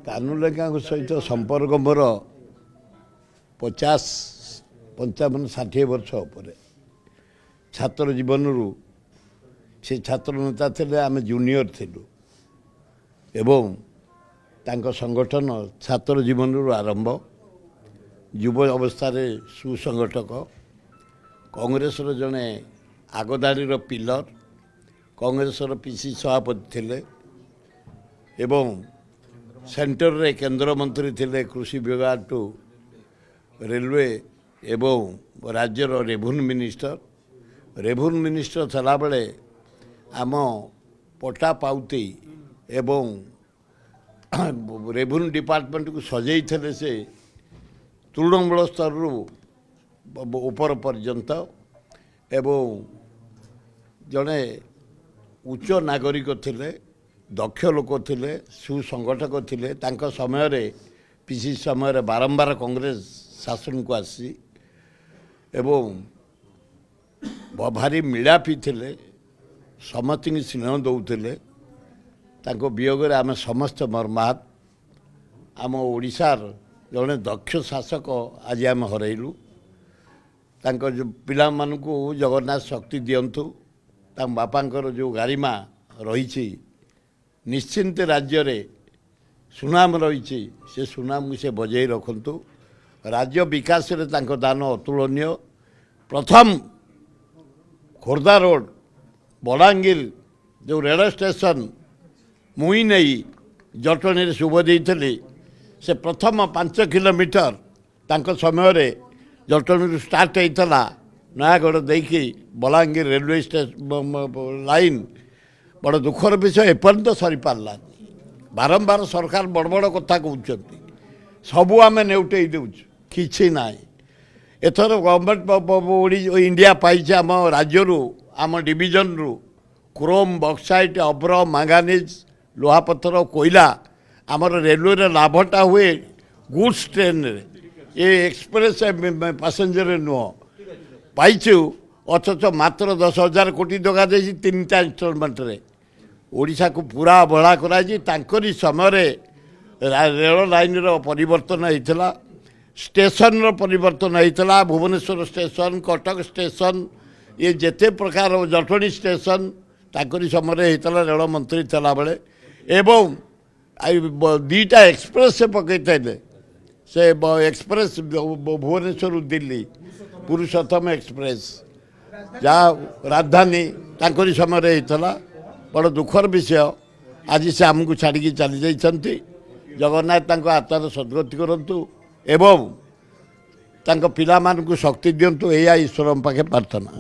କାନୁଲେଖାଙ୍କ ସହିତ ସମ୍ପର୍କ ମୋର 50-55-60 ବର୍ଷ ଉପରେ। ଛାତ୍ର ଜୀବନରୁ ସେ ଛାତ୍ର ନେତା ଥିଲେ, ଆମେ ଜୁନିୟର ଥିଲୁ ଏବଂ ତାଙ୍କ ସଂଗଠନ ଛାତ୍ର ଜୀବନରୁ ଆରମ୍ଭ। ଯୁବ ଅବସ୍ଥାରେ ସୁସଂଗଠକ, କଂଗ୍ରେସର ଜଣେ ଆଗଧାଡ଼ିର ପିଲର, କଂଗ୍ରେସର ପିସି ସଭାପତି ଥିଲେ ଏବଂ ସେଣ୍ଟରରେ କେନ୍ଦ୍ରମନ୍ତ୍ରୀ ଥିଲେ କୃଷି ବିଭାଗ ଟୁ ରେଲୱେ ଏବଂ ରାଜ୍ୟର ରେଭେନ୍ୟୁ ମିନିଷ୍ଟର ଥିଲାବେଳେ ଆମ ପଟା ପାଉତି ଏବଂ ରେଭେନ୍ୟୁ ଡିପାର୍ଟମେଣ୍ଟକୁ ସଜେଇଥିଲେ ସେ ତୃଣମୂଳ ସ୍ତରରୁ ଉପର ପର୍ଯ୍ୟନ୍ତ ଏବଂ ଜଣେ ଉଚ୍ଚ ନାଗରିକ ଥିଲେ, ଦକ୍ଷ ଲୋକ ଥିଲେ, ସୁସଂଗଠକ ଥିଲେ। ତାଙ୍କ ସମୟରେ ପିସି ସମୟରେ ବାରମ୍ବାର କଂଗ୍ରେସ ଶାସନକୁ ଆସି ଏବଂ ଭାରି ମିଳାପି ଥିଲେ, ସମସ୍ତଙ୍କୁ ସ୍ନେହ ଦେଉଥିଲେ। ତାଙ୍କ ବିୟୋଗରେ ଆମେ ସମସ୍ତେ ମର୍ମାହତ। ଆମ ଓଡ଼ିଶାର ଜଣେ ଦକ୍ଷ ଶାସକ ଆଜି ଆମେ ହରାଇଲୁ। ତାଙ୍କ ପିଲାମାନଙ୍କୁ ଜଗନ୍ନାଥ ଶକ୍ତି ଦିଅନ୍ତୁ। ତାଙ୍କ ବାପାଙ୍କର ଯେଉଁ ଗାରିମା ରହିଛି, ନିଶ୍ଚିନ୍ତ ରାଜ୍ୟରେ ସୁନାମ ରହିଛି, ସେ ସୁନାମକୁ ସେ ବଜାଇ ରଖନ୍ତୁ। ରାଜ୍ୟ ବିକାଶରେ ତାଙ୍କ ଦାନ ଅତୁଳନୀୟ। ପ୍ରଥମ ଖୋର୍ଦ୍ଧା ରୋଡ଼ ବଲାଙ୍ଗୀର ଯେଉଁ ରେଳ ଷ୍ଟେସନ ମୁଇଁ ନେଇ ଜଟଣୀରେ ଶୁଭ ଦେଇଥିଲି, ସେ ପ୍ରଥମ 5 କିଲୋମିଟର ତାଙ୍କ ସମୟରେ ଜଟଣୀରୁ ଷ୍ଟାର୍ଟ ହେଇଥିଲା, ନୟାଗଡ଼ ଦେଇକି ବଲାଙ୍ଗୀର ରେଲୱେ ଲାଇନ୍। ବଡ଼ ଦୁଃଖର ବିଷୟ, ଏପର୍ଯ୍ୟନ୍ତ ସରିପାରିଲାନି। ବାରମ୍ବାର ସରକାର ବଡ଼ ବଡ଼ କଥା କହୁଛନ୍ତି, ସବୁ ଆମେ ନେଉଟେଇ ଦେଉଛୁ, କିଛି ନାହିଁ। ଏଥର ଗଭର୍ଣ୍ଣମେଣ୍ଟ ଇଣ୍ଡିଆ ପାଇছে ଆମ ରାଜ୍ୟରୁ, ଆମ ଡିଭିଜନରୁ କ୍ରୋମ୍, ବକ୍ସାଇଟ୍, ଅଭ୍ର, ମାଙ୍ଗାନିଜ୍, ଲୁହାପଥର, କୋଇଲା। ଆମର ରେଲୱେରେ ଲାଭଟା ହୁଏ ଗୁଡ୍ସ ଟ୍ରେନରେ, ଏ ଏକ୍ସପ୍ରେସ୍ ପାସେଞ୍ଜରରେ ନୁହଁ। ପାଇଛୁ, ଅଥଚ ମାତ୍ର 10,000 କୋଟି ଟଙ୍କା ଦେଇଛି 3ଟା ଇନଷ୍ଟଲମେଣ୍ଟରେ। ଓଡ଼ିଶାକୁ ପୁରା ଅବହେଳା କରାଯାଇଛି। ତାଙ୍କରି ସମୟରେ ରେଳ ଲାଇନ୍ର ପରିବର୍ତ୍ତନ ହେଇଥିଲା, ଷ୍ଟେସନର ପରିବର୍ତ୍ତନ ହେଇଥିଲା। ଭୁବନେଶ୍ୱର ଷ୍ଟେସନ, କଟକ ଷ୍ଟେସନ, ଇଏ ଯେତେ ପ୍ରକାର ଜଟଣୀ ଷ୍ଟେସନ ତାଙ୍କରି ସମୟରେ ହେଇଥିଲା ରେଳ ମନ୍ତ୍ରୀ ଥିଲାବେଳେ। ଏବଂ 2ଟା ଏକ୍ସପ୍ରେସ୍ ସେ ପକାଇଥିଲେ। ସେ ଏକ୍ସପ୍ରେସ୍ ଭୁବନେଶ୍ୱରରୁ ଦିଲ୍ଲୀ, ପୁରୁଷୋତ୍ତମ ଏକ୍ସପ୍ରେସ୍, ଯାହା ରାଜଧାନୀ ତାଙ୍କରି ସମୟରେ ହେଇଥିଲା। ବଡ଼ ଦୁଃଖର ବିଷୟ, ଆଜି ସେ ଆମକୁ ଛାଡ଼ିକି ଚାଲିଯାଇଛନ୍ତି। ଜଗନ୍ନାଥ ତାଙ୍କ ଆତ୍ମାର ସଦ୍ଗତି କରନ୍ତୁ ଏବଂ ତାଙ୍କ ପିଲାମାନଙ୍କୁ ଶକ୍ତି ଦିଅନ୍ତୁ, ଏଇଆ ଈଶ୍ୱରଙ୍କ ପାଖେ ପ୍ରାର୍ଥନା।